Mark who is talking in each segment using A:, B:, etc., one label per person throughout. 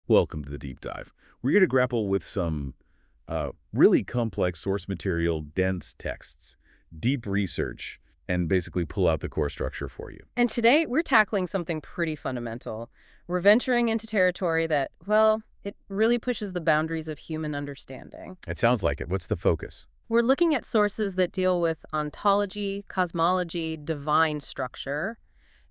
A: Welcome to the deep dive. We're here to grapple with some really complex source material, dense texts, deep research, and basically pull out the core structure for you.
B: And today, we're tackling something pretty fundamental. We're venturing into territory that, well, it really pushes the boundaries of human understanding.
A: It sounds like it. What's the focus?
B: We're looking at sources that deal with ontology, cosmology, divine structure,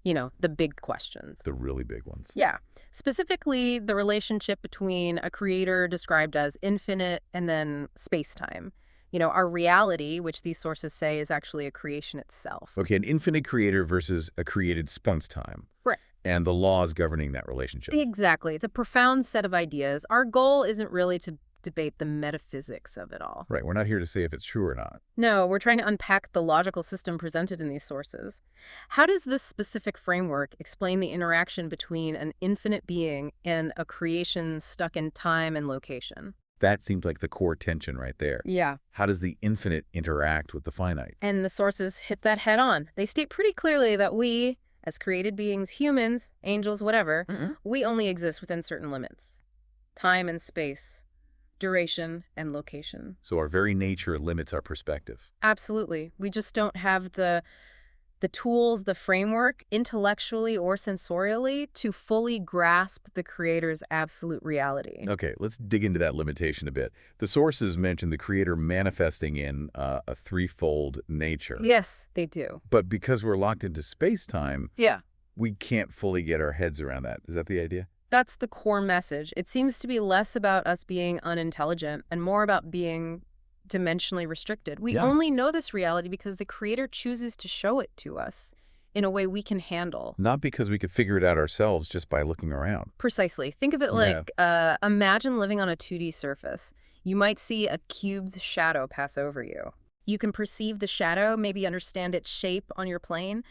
B: the big questions.
A: The really big ones.
B: Yeah. Specifically, the relationship between a creator described as infinite and then space-time. Our reality, which these sources say is actually a creation itself.
A: Okay, an infinite creator versus a created space-time.
B: Right.
A: And the laws governing that relationship.
B: Exactly. It's a profound set of ideas. Our goal isn't really to debate the metaphysics of it all.
A: Right, we're not here to say if it's true or not.
B: No, we're trying to unpack the logical system presented in these sources. How does this specific framework explain the interaction between an infinite being and a creation stuck in time and location?
A: That seems like the core tension right there.
B: Yeah.
A: How does the infinite interact with the finite?
B: And the sources hit that head on. They state pretty clearly that we, as created beings, humans, angels, whatever, we only exist within certain limits. Time and space, duration and location.
A: So our very nature limits our perspective.
B: Absolutely. We just don't have the tools, the framework, intellectually or sensorially, to fully grasp the creator's absolute reality.
A: Okay, let's dig into that limitation a bit. The sources mention the creator manifesting in a threefold nature.
B: Yes, they do.
A: But because we're locked into space-time,
B: Yeah.
A: we can't fully get our heads around that. Is that the idea?
B: That's the core message. It seems to be less about us being unintelligent and more about being dimensionally restricted. We only know this reality because the creator chooses to show it to us in a way we can handle.
A: Not because we could figure it out ourselves just by looking around.
B: Precisely. Think of it like, imagine living on a 2D surface. You might see a cube's shadow pass over you. You can perceive the shadow, maybe understand its shape on your plane,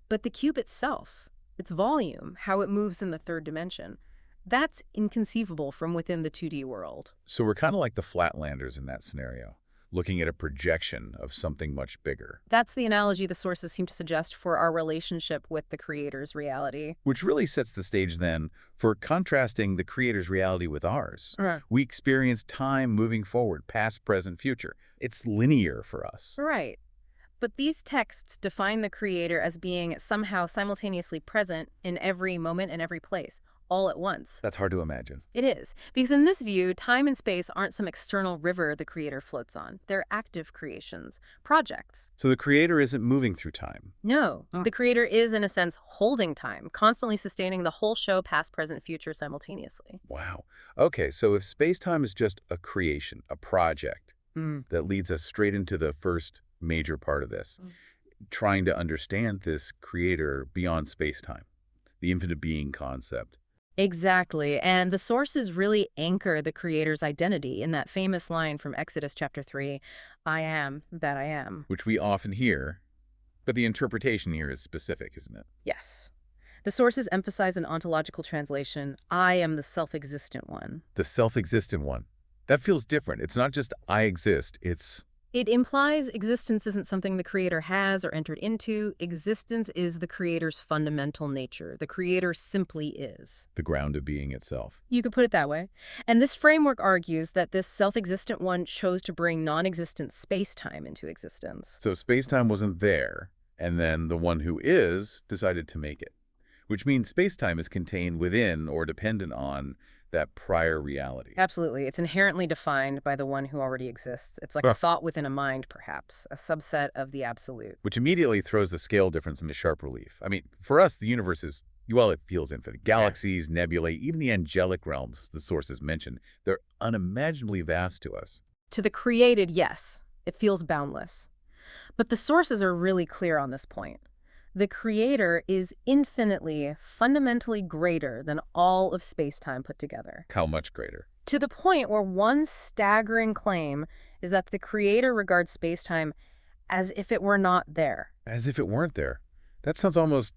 B: but the cube itself, its volume, how it moves in the third dimension, that's inconceivable from within the 2D world.
A: So we're kind of like the flatlanders in that scenario, looking at a projection of something much bigger.
B: That's the analogy the sources seem to suggest for our relationship with the creator's reality.
A: Which really sets the stage then for contrasting the creator's reality with ours. We experience time moving forward, past, present, future. It's linear for us.
B: Right. But these texts define the creator as being somehow simultaneously present in every moment and every place, all at once.
A: That's hard to imagine.
B: It is. Because in this view, time and space aren't some external river the creator floats on. They're active creations, projects.
A: So the creator isn't moving through time.
B: No. The creator is, in a sense, holding time, constantly sustaining the whole show, past, present, future, simultaneously.
A: Wow. Okay, so if space-time is just a creation, a project, that leads us straight into the first major part of this, trying to understand this creator beyond space-time, the infinite being concept.
B: Exactly. And the sources really anchor the creator's identity in that famous line from Exodus chapter 3, I am that I am.
A: Which we often hear, but the interpretation here is specific, isn't it?
B: Yes. The sources emphasize an ontological translation, I am the self-existent one.
A: The self-existent one. That feels different. It's not just I exist,
B: It implies existence isn't something the creator has or entered into. Existence is the creator's fundamental nature. The creator simply is.
A: the ground of being itself.
B: You could put it that way. And this framework argues that this self-existent one chose to bring non-existent space-time into existence.
A: So space-time wasn't there, and then the one who is decided to make it, which means space-time is contained within or dependent on that prior reality.
B: Absolutely. It's inherently defined by the one who already exists. It's like a thought within a mind, perhaps, a subset of the absolute.
A: Which immediately throws the scale difference into sharp relief. I mean, for us, the universe is, well, it feels infinite. Galaxies, nebulae, even the angelic realms the sources mention, they're unimaginably vast to us.
B: To the created, yes, it feels boundless. But the sources are really clear on this point. The creator is infinitely, fundamentally greater than all of space-time put together.
A: How much greater?
B: To the point where one staggering claim is that the creator regards space-time as if it were not there.
A: As if it weren't there. That sounds almost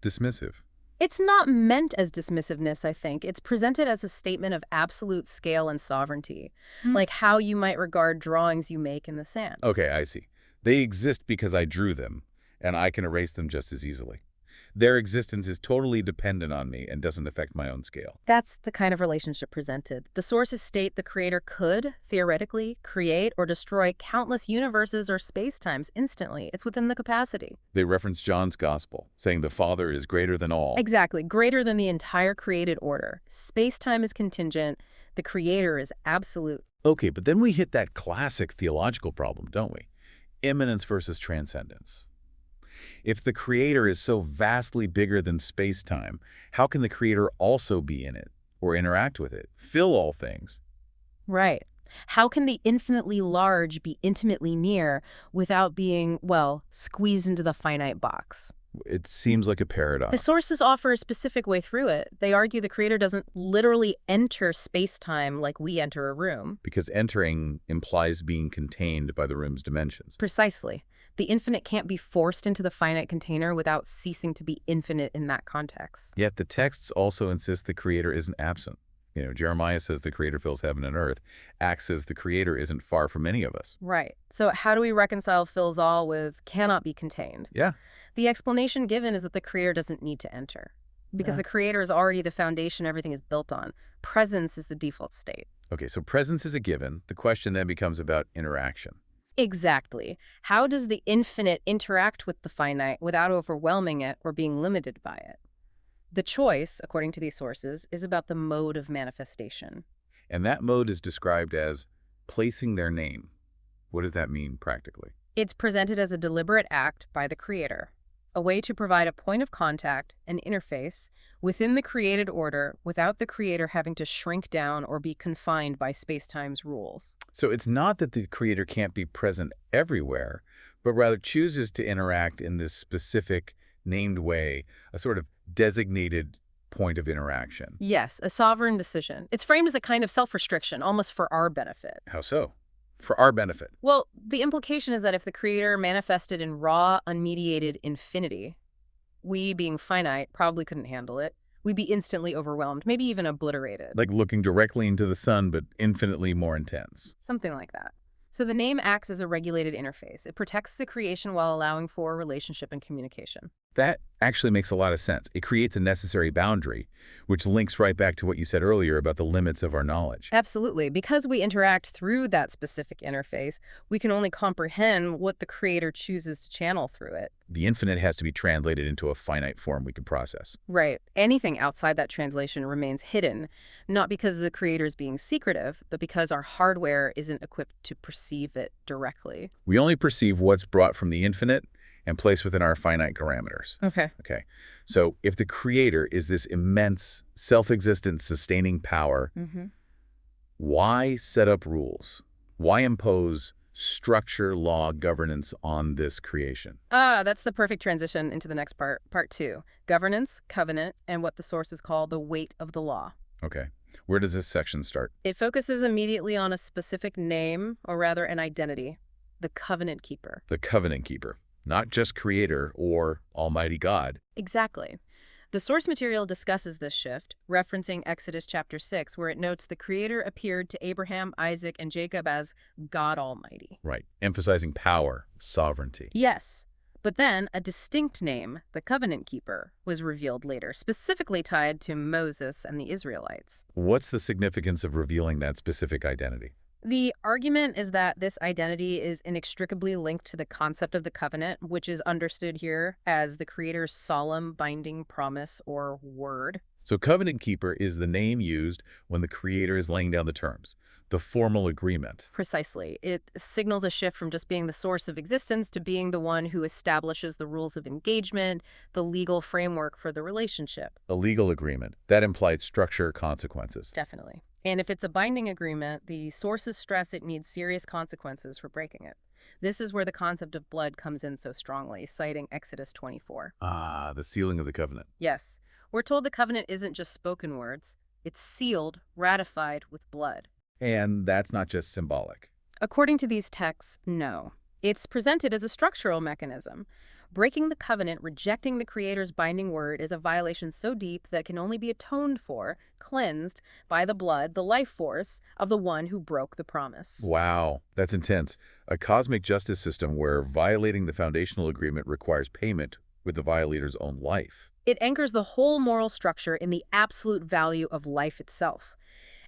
A: dismissive.
B: It's not meant as dismissiveness, I think. It's presented as a statement of absolute scale and sovereignty, like how you might regard drawings you make in the sand.
A: Okay, I see. They exist because I drew them, and I can erase them just as easily. Their existence is totally dependent on me and doesn't affect my own scale.
B: That's the kind of relationship presented. The sources state the creator could, theoretically, create or destroy countless universes or spacetimes instantly. It's within the capacity.
A: They reference John's gospel, saying the Father is greater than all.
B: Exactly. Greater than the entire created order. Space-time is contingent. The creator is absolute.
A: Okay, but then we hit that classic theological problem, don't we? Immanence versus transcendence. If the creator is so vastly bigger than space-time, how can the creator also be in it, or interact with it, fill all things?
B: Right. How can the infinitely large be intimately near without being, well, squeezed into the finite box?
A: It seems like a paradox.
B: The sources offer a specific way through it. They argue the creator doesn't literally enter space-time like we enter a room.
A: Because entering implies being contained by the room's dimensions.
B: Precisely. The infinite can't be forced into the finite container without ceasing to be infinite in that context.
A: Yet the texts also insist the creator isn't absent. Jeremiah says the creator fills heaven and earth. Acts says the creator isn't far from any of us.
B: Right. So how do we reconcile fills all with cannot be contained?
A: Yeah.
B: The explanation given is that the creator doesn't need to enter. Because the creator is already the foundation everything is built on. Presence is the default state.
A: Okay, so presence is a given. The question then becomes about interaction.
B: Exactly. How does the infinite interact with the finite without overwhelming it or being limited by it? The choice, according to these sources, is about the mode of manifestation.
A: And that mode is described as placing their name. What does that mean practically?
B: It's presented as a deliberate act by the creator, a way to provide a point of contact, an interface, within the created order without the creator having to shrink down or be confined by spacetime's rules.
A: So it's not that the creator can't be present everywhere, but rather chooses to interact in this specific, named way, a sort of designated point of interaction.
B: Yes, a sovereign decision. It's framed as a kind of self-restriction, almost for our benefit.
A: How so? For our benefit.
B: Well, the implication is that if the creator manifested in raw, unmediated infinity, we, being finite, probably couldn't handle it. We'd be instantly overwhelmed, maybe even obliterated.
A: Like looking directly into the sun, but infinitely more intense.
B: Something like that. So the name acts as a regulated interface. It protects the creation while allowing for relationship and communication.
A: That actually makes a lot of sense. It creates a necessary boundary, which links right back to what you said earlier about the limits of our knowledge.
B: Absolutely. Because we interact through that specific interface, we can only comprehend what the creator chooses to channel through it.
A: The infinite has to be translated into a finite form we can process.
B: Right. Anything outside that translation remains hidden, not because the creator is being secretive, but because our hardware isn't equipped to perceive it directly.
A: We only perceive what's brought from the infinite and placed within our finite parameters. Okay. So if the creator is this immense, self-existent, sustaining power, why set up rules? Why impose structure, law, governance on this creation?
B: That's the perfect transition into the next part, part 2. Governance, covenant, and what the sources call the weight of the law.
A: Okay. Where does this section start?
B: It focuses immediately on a specific name, or rather an identity, the covenant keeper.
A: The covenant keeper. Not just creator or Almighty God.
B: Exactly. The source material discusses this shift, referencing Exodus chapter 6, where it notes the creator appeared to Abraham, Isaac, and Jacob as God Almighty.
A: Right. Emphasizing power, sovereignty.
B: Yes. But then a distinct name, the covenant keeper, was revealed later, specifically tied to Moses and the Israelites.
A: What's the significance of revealing that specific identity?
B: The argument is that this identity is inextricably linked to the concept of the covenant, which is understood here as the creator's solemn binding promise or word.
A: So covenant keeper is the name used when the creator is laying down the terms, the formal agreement.
B: Precisely. It signals a shift from just being the source of existence to being the one who establishes the rules of engagement, the legal framework for the relationship.
A: A legal agreement. That implied structure, consequences.
B: Definitely. And if it's a binding agreement, the sources stress it needs serious consequences for breaking it. This is where the concept of blood comes in so strongly, citing Exodus 24.
A: Ah, the sealing of the covenant.
B: Yes. We're told the covenant isn't just spoken words. It's sealed, ratified with blood.
A: And that's not just symbolic.
B: According to these texts, no. It's presented as a structural mechanism. Breaking the covenant, rejecting the creator's binding word, is a violation so deep that it can only be atoned for, cleansed, by the blood, the life force, of the one who broke the promise.
A: Wow, that's intense. A cosmic justice system where violating the foundational agreement requires payment with the violator's own life.
B: It anchors the whole moral structure in the absolute value of life itself.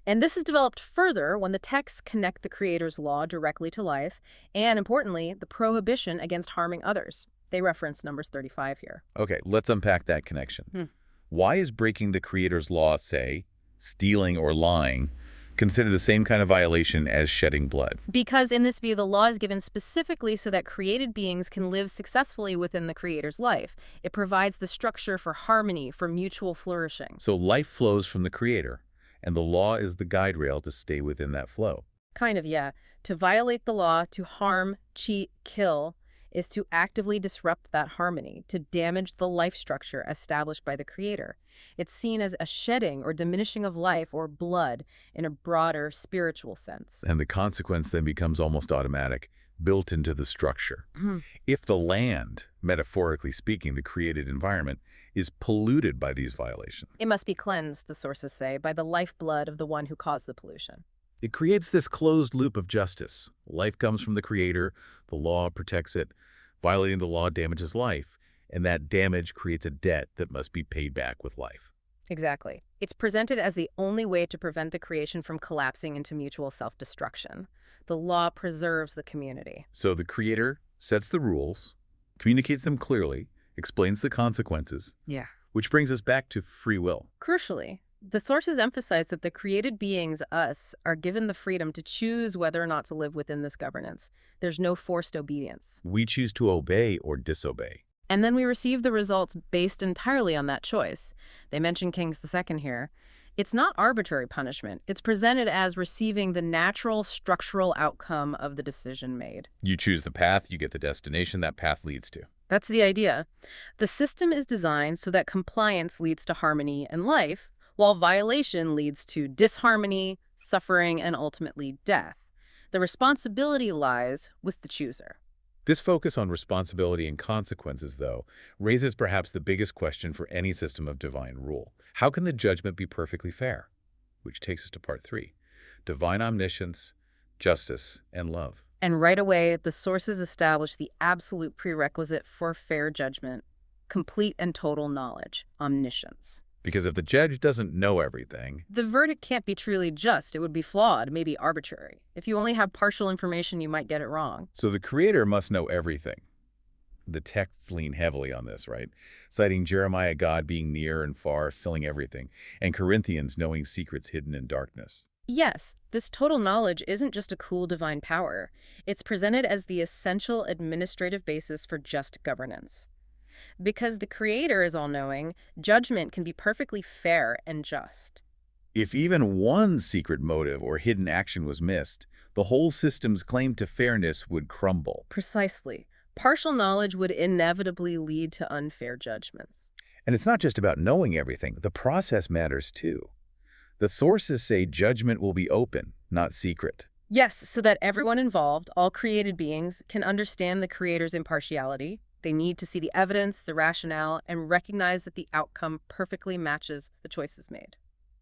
B: And this is developed further when the texts connect the Creator's law directly to life, and importantly, the prohibition against harming others. They reference Numbers 35 here.
A: Okay, let's unpack that connection. Why is breaking the Creator's law, say, stealing or lying, considered the same kind of violation as shedding blood?
B: Because in this view, the law is given specifically so that created beings can live successfully within the Creator's life. It provides the structure for harmony, for mutual flourishing.
A: So life flows from the Creator, and the law is the guide rail to stay within that flow.
B: Kind of, yeah. To violate the law, to harm, cheat, kill, is to actively disrupt that harmony, to damage the life structure established by the Creator. It's seen as a shedding or diminishing of life or blood in a broader spiritual sense.
A: And the consequence then becomes almost automatic, built into the structure. If the land, metaphorically speaking, the created environment, is polluted by these violations,
B: it must be cleansed, the sources say, by the lifeblood of the one who caused the pollution.
A: it creates this closed loop of justice. Life comes from the Creator, the law protects it, violating the law damages life, and that damage creates a debt that must be paid back with life.
B: Exactly. It's presented as the only way to prevent the creation from collapsing into mutual self-destruction. The law preserves the community.
A: So the Creator sets the rules, communicates them clearly, explains the consequences,
B: Yeah.
A: which brings us back to free will.
B: Crucially, the sources emphasize that the created beings, us, are given the freedom to choose whether or not to live within this governance. There's no forced obedience.
A: We choose to obey or disobey.
B: And then we receive the results based entirely on that choice. They mention Kings II here. It's not arbitrary punishment. It's presented as receiving the natural structural outcome of the decision made.
A: You choose the path, you get the destination that path leads to.
B: That's the idea. The system is designed so that compliance leads to harmony and life, while violation leads to disharmony, suffering, and ultimately death. The responsibility lies with the chooser.
A: This focus on responsibility and consequences, though, raises perhaps the biggest question for any system of divine rule. How can the judgment be perfectly fair? Which takes us to part 3, divine omniscience, justice, and love.
B: And right away, the sources establish the absolute prerequisite for fair judgment: complete and total knowledge, omniscience.
A: Because if the judge doesn't know everything,
B: the verdict can't be truly just. It would be flawed, maybe arbitrary. If you only have partial information, you might get it wrong.
A: so the Creator must know everything. The texts lean heavily on this, right? Citing Jeremiah, God being near and far, filling everything, and Corinthians knowing secrets hidden in darkness.
B: Yes, this total knowledge isn't just a cool divine power. It's presented as the essential administrative basis for just governance. Because the Creator is all-knowing, judgment can be perfectly fair and just.
A: If even one secret motive or hidden action was missed, the whole system's claim to fairness would crumble.
B: Precisely. Partial knowledge would inevitably lead to unfair judgments.
A: And it's not just about knowing everything. The process matters too. The sources say judgment will be open, not secret.
B: Yes, so that everyone involved, all created beings, can understand the Creator's impartiality. They need to see the evidence, the rationale, and recognize that the outcome perfectly matches the choices made.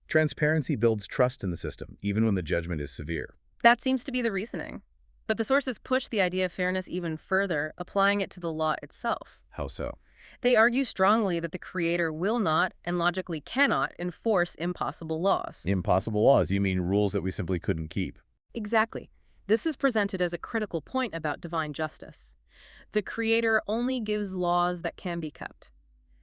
A: Transparency builds trust in the system, even when the judgment is severe.
B: That seems to be the reasoning. But the sources push the idea of fairness even further, applying it to the law itself.
A: How so?
B: They argue strongly that the Creator will not, and logically cannot, enforce impossible laws.
A: Impossible laws, you mean rules that we simply couldn't keep.
B: Exactly. This is presented as a critical point about divine justice. The Creator only gives laws that can be kept,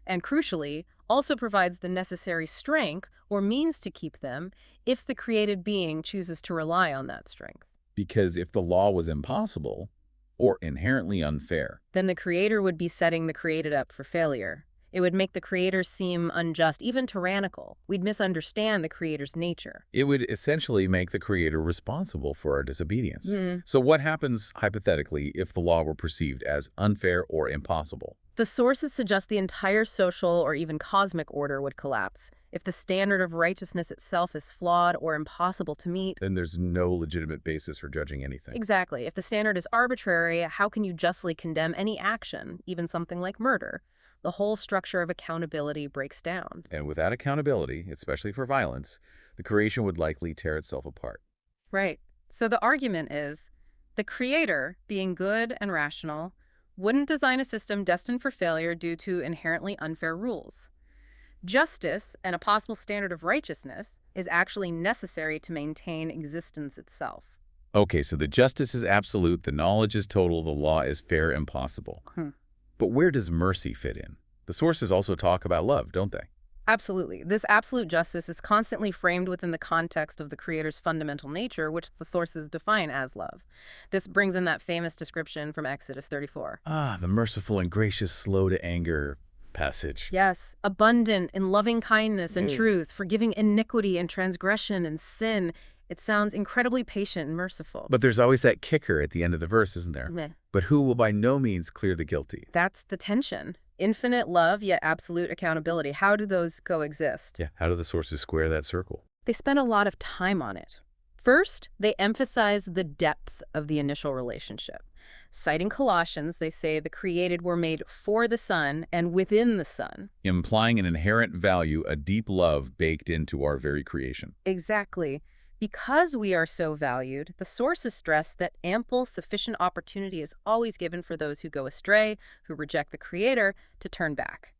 B: and crucially, also provides the necessary strength or means to keep them if the created being chooses to rely on that strength.
A: Because if the law was impossible, or inherently unfair,
B: then the Creator would be setting the created up for failure. It would make the Creator seem unjust, even tyrannical. We'd misunderstand the Creator's nature.
A: it would essentially make the Creator responsible for our disobedience. So what happens, hypothetically, if the law were perceived as unfair or impossible?
B: The sources suggest the entire social or even cosmic order would collapse. If the standard of righteousness itself is flawed or impossible to meet,
A: Then there's no legitimate basis for judging anything.
B: exactly. If the standard is arbitrary, how can you justly condemn any action, even something like murder? The whole structure of accountability breaks down.
A: And without accountability, especially for violence, the creation would likely tear itself apart.
B: Right. So the argument is, the Creator, being good and rational, wouldn't design a system destined for failure due to inherently unfair rules. Justice and a possible standard of righteousness is actually necessary to maintain existence itself.
A: Okay, so the justice is absolute, the knowledge is total, the law is fair and possible. But where does mercy fit in? The sources also talk about love, don't they?
B: Absolutely. This absolute justice is constantly framed within the context of the Creator's fundamental nature, which the sources define as love. This brings in that famous description from Exodus 34.
A: Ah, the merciful and gracious, slow to anger passage.
B: Yes, abundant in loving kindness and truth, forgiving iniquity and transgression and sin. It sounds incredibly patient and merciful.
A: But there's always that kicker at the end of the verse, isn't there?
B: Meh.
A: But who will by no means clear the guilty?
B: That's the tension. Infinite love, yet absolute accountability. How do those coexist?
A: Yeah, how do the sources square that circle?
B: They spend a lot of time on it. First, they emphasize the depth of the initial relationship. Citing Colossians, they say the created were made for the Son and within the Son.
A: Implying an inherent value, a deep love baked into our very creation.
B: Exactly. Because we are so valued, the sources stress that ample, sufficient opportunity is always given for those who go astray, who reject the Creator, to turn back.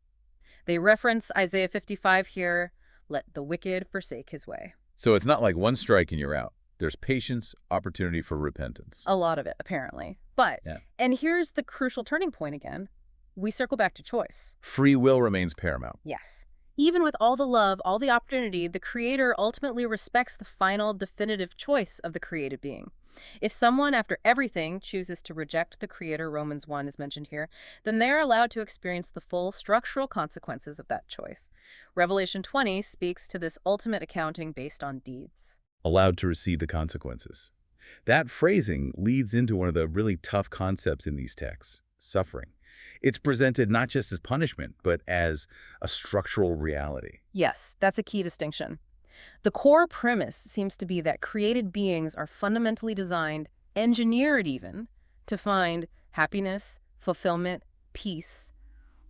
B: They reference Isaiah 55 here, let the wicked forsake his way.
A: So it's not like one strike and you're out. There's patience, opportunity for repentance.
B: A lot of it, apparently. But, and here's the crucial turning point again. We circle back to choice.
A: Free will remains paramount.
B: Yes. Even with all the love, all the opportunity, the Creator ultimately respects the final, definitive choice of the created being. If someone, after everything, chooses to reject the Creator, Romans 1 is mentioned here, then they are allowed to experience the full structural consequences of that choice. Revelation 20 speaks to this ultimate accounting based on deeds.
A: Allowed to receive the consequences. That phrasing leads into one of the really tough concepts in these texts, suffering. It's presented not just as punishment, but as a structural reality.
B: Yes, that's a key distinction. The core premise seems to be that created beings are fundamentally designed, engineered even, to find happiness, fulfillment, peace,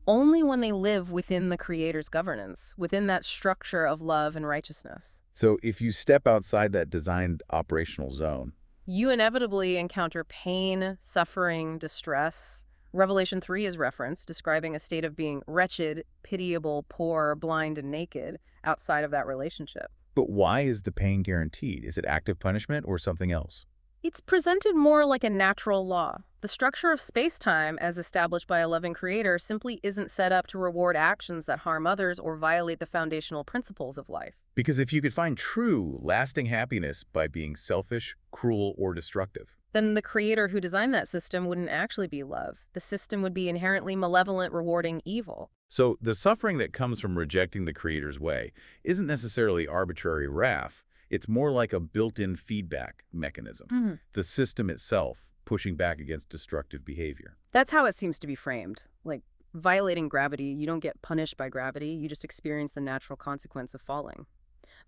B: only when they live within the Creator's governance, within that structure of love and righteousness.
A: So if you step outside that designed operational zone,
B: you inevitably encounter pain, suffering, distress. Revelation 3 is referenced, describing a state of being wretched, pitiable, poor, blind, and naked outside of that relationship.
A: But why is the pain guaranteed? Is it active punishment or something else?
B: It's presented more like a natural law. The structure of space-time, as established by a loving Creator, simply isn't set up to reward actions that harm others or violate the foundational principles of life.
A: Because if you could find true, lasting happiness by being selfish, cruel, or destructive,
B: then the Creator who designed that system wouldn't actually be love. The system would be inherently malevolent, rewarding evil.
A: So the suffering that comes from rejecting the Creator's way isn't necessarily arbitrary wrath. It's more like a built-in feedback mechanism. The system itself pushing back against destructive behavior.
B: That's how it seems to be framed. Like violating gravity, you don't get punished by gravity, you just experience the natural consequence of falling.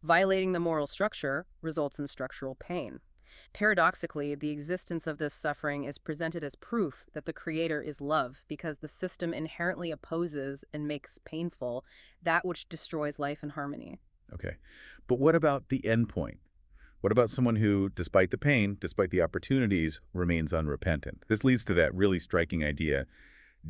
B: Violating the moral structure results in structural pain. Paradoxically, the existence of this suffering is presented as proof that the Creator is love, because the system inherently opposes and makes painful that which destroys life and harmony.
A: Okay, but what about the end point? What about someone who, despite the pain, despite the opportunities, remains unrepentant? This leads to that really striking idea,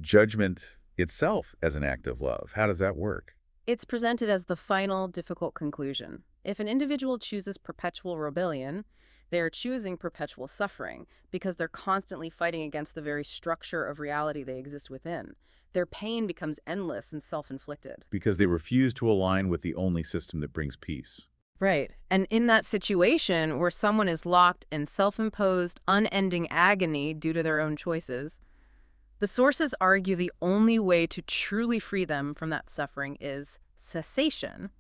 A: judgment itself as an act of love. How does that work?
B: It's presented as the final, difficult conclusion. If an individual chooses perpetual rebellion, they are choosing perpetual suffering because they're constantly fighting against the very structure of reality they exist within. Their pain becomes endless and self-inflicted.
A: Because they refuse to align with the only system that brings peace.
B: Right. And in that situation where someone is locked in self-imposed, unending agony due to their own choices, the sources argue the only way to truly free them from that suffering is cessation,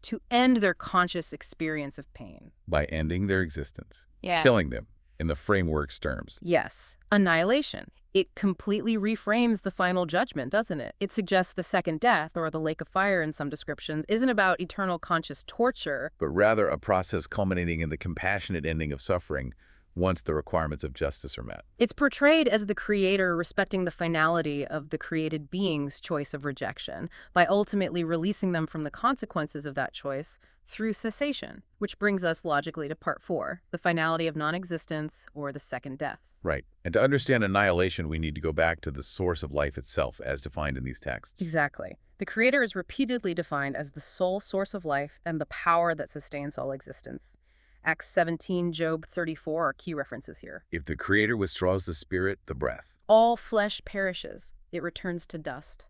B: to end their conscious experience of pain.
A: By ending their existence.
B: Yeah.
A: Killing them, in the framework's terms.
B: Yes. Annihilation. It completely reframes the final judgment, doesn't it? It suggests the second death, or the lake of fire in some descriptions, isn't about eternal conscious torture,
A: but rather a process culminating in the compassionate ending of suffering, once the requirements of justice are met.
B: It's portrayed as the creator respecting the finality of the created being's choice of rejection by ultimately releasing them from the consequences of that choice through cessation, which brings us logically to part 4, the finality of non-existence or the second death.
A: Right. And to understand annihilation, we need to go back to the source of life itself as defined in these texts.
B: Exactly. The creator is repeatedly defined as the sole source of life and the power that sustains all existence. Acts 17, Job 34 are key references here.
A: If the creator withdraws the spirit, the breath.
B: All flesh perishes. It returns to dust.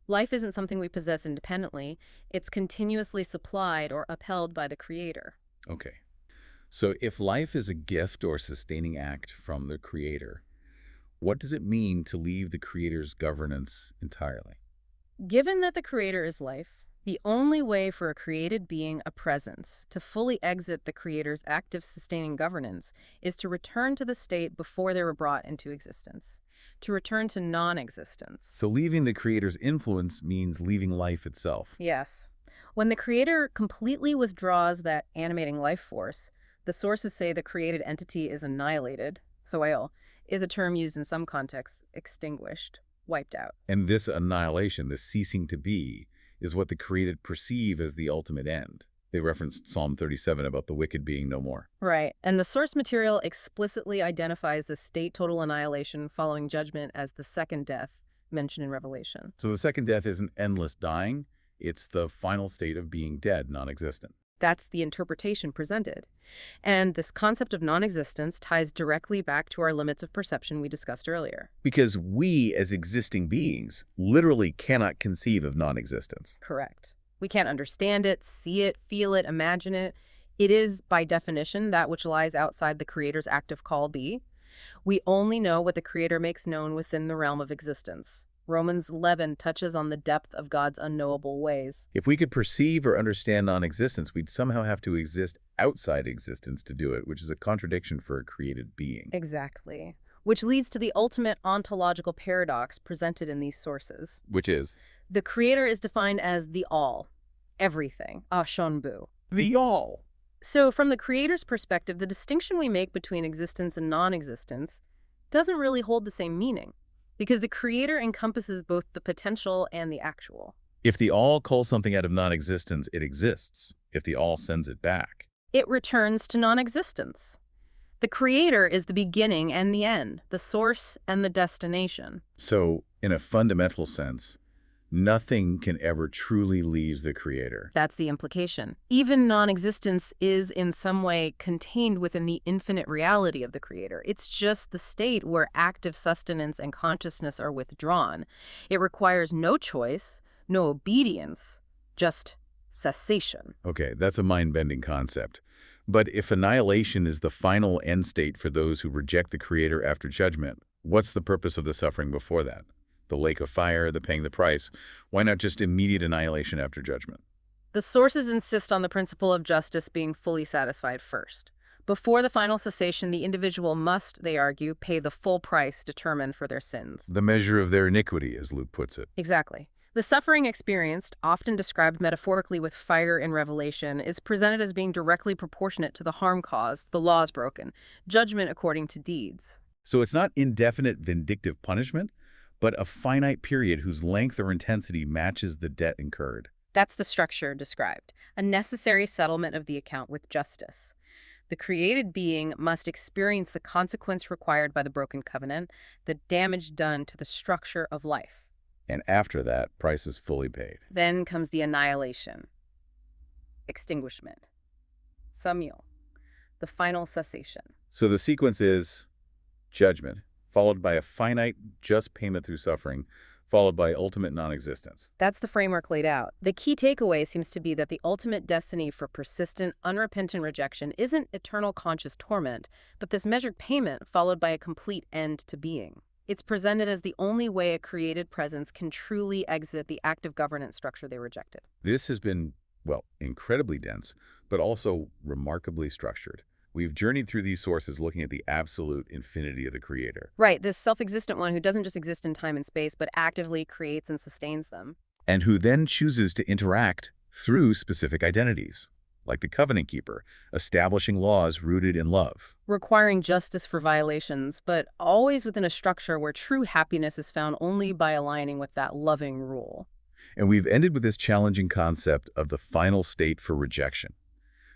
B: Life isn't something we possess independently. It's continuously supplied or upheld by the creator.
A: Okay. So if life is a gift or sustaining act from the creator, what does it mean to leave the creator's governance entirely?
B: Given that the creator is life, the only way for a created being, a presence, to fully exit the creator's active sustaining governance is to return to the state before they were brought into existence, to return to non-existence.
A: So leaving the creator's influence means leaving life itself.
B: Yes. When the creator completely withdraws that animating life force, the sources say the created entity is annihilated, soil, is a term used in some contexts, extinguished, wiped out.
A: And this annihilation, this ceasing to be, is what the created perceive as the ultimate end. They referenced Psalm 37 about the wicked being no more.
B: Right, and the source material explicitly identifies the state total annihilation following judgment as the second death mentioned in Revelation.
A: So the second death isn't endless dying, it's the final state of being dead, non-existent.
B: That's the interpretation presented. And this concept of non-existence ties directly back to our limits of perception we discussed earlier.
A: Because we, as existing beings, literally cannot conceive of non-existence.
B: Correct. We can't understand it, see it, feel it, imagine it. It is, by definition, that which lies outside the Creator's active call be. We only know what the Creator makes known within the realm of existence. Romans 11 touches on the depth of God's unknowable ways.
A: If we could perceive or understand non-existence, we'd somehow have to exist outside existence to do it, which is a contradiction for a created being.
B: Exactly. Which leads to the ultimate ontological paradox presented in these sources.
A: Which is?
B: The Creator is defined as the all, everything, Ashonbu.
A: The all.
B: So from the Creator's perspective, the distinction we make between existence and non-existence doesn't really hold the same meaning, because the Creator encompasses both the potential and the actual.
A: If the all calls something out of non-existence, it exists. If the all sends it back,
B: it returns to non-existence. The Creator is the beginning and the end, the source and the destination.
A: So, in a fundamental sense, nothing can ever truly leave the Creator.
B: That's the implication. Even non-existence is in some way contained within the infinite reality of the Creator. It's just the state where active sustenance and consciousness are withdrawn. It requires no choice, no obedience, just cessation.
A: Okay, that's a mind-bending concept. But if annihilation is the final end state for those who reject the Creator after judgment, what's the purpose of the suffering before that? The lake of fire, the paying the price. Why not just immediate annihilation after judgment?
B: The sources insist on the principle of justice being fully satisfied first. Before the final cessation, the individual must, they argue, pay the full price determined for their sins.
A: The measure of their iniquity, as Luke puts it.
B: Exactly. The suffering experienced, often described metaphorically with fire in Revelation, is presented as being directly proportionate to the harm caused, the laws broken, judgment according to deeds.
A: So it's not indefinite vindictive punishment, but a finite period whose length or intensity matches the debt incurred.
B: That's the structure described, a necessary settlement of the account with justice. The created being must experience the consequence required by the broken covenant, the damage done to the structure of life.
A: And after that, price is fully paid.
B: Then comes the annihilation, extinguishment, samyo, the final cessation.
A: So the sequence is judgment, followed by a finite, just payment through suffering, followed by ultimate non-existence.
B: That's the framework laid out. The key takeaway seems to be that the ultimate destiny for persistent, unrepentant rejection isn't eternal conscious torment, but this measured payment followed by a complete end to being. It's presented as the only way a created presence can truly exit the active governance structure they rejected.
A: This has been, well, incredibly dense, but also remarkably structured. We've journeyed through these sources looking at the absolute infinity of the Creator.
B: Right, this self-existent one who doesn't just exist in time and space, but actively creates and sustains them.
A: And who then chooses to interact through specific identities, like the covenant keeper, establishing laws rooted in love.
B: Requiring justice for violations, but always within a structure where true happiness is found only by aligning with that loving rule.
A: And we've ended with this challenging concept of the final state for rejection.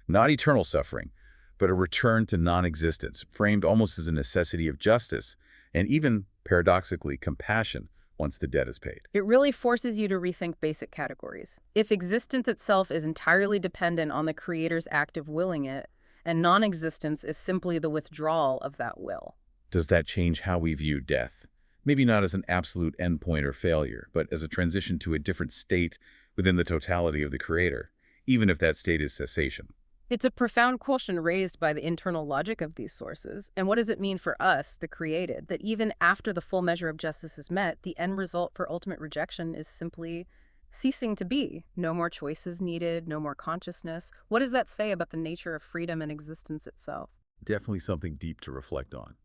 A: Not eternal suffering, but a return to non-existence, framed almost as a necessity of justice, and even, paradoxically, compassion once the debt is paid.
B: It really forces you to rethink basic categories. If existence itself is entirely dependent on the creator's act of willing it, and non-existence is simply the withdrawal of that will.
A: Does that change how we view death? Maybe not as an absolute endpoint or failure, but as a transition to a different state within the totality of the creator, even if that state is cessation.
B: It's a profound question raised by the internal logic of these sources. And what does it mean for us, the created, that even after the full measure of justice is met, the end result for ultimate rejection is simply ceasing to be? No more choices needed, no more consciousness. What does that say about the nature of freedom and existence itself?
A: Definitely something deep to reflect on.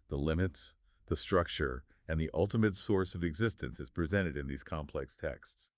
A: The limits, the structure, and the ultimate source of existence is presented in these complex texts.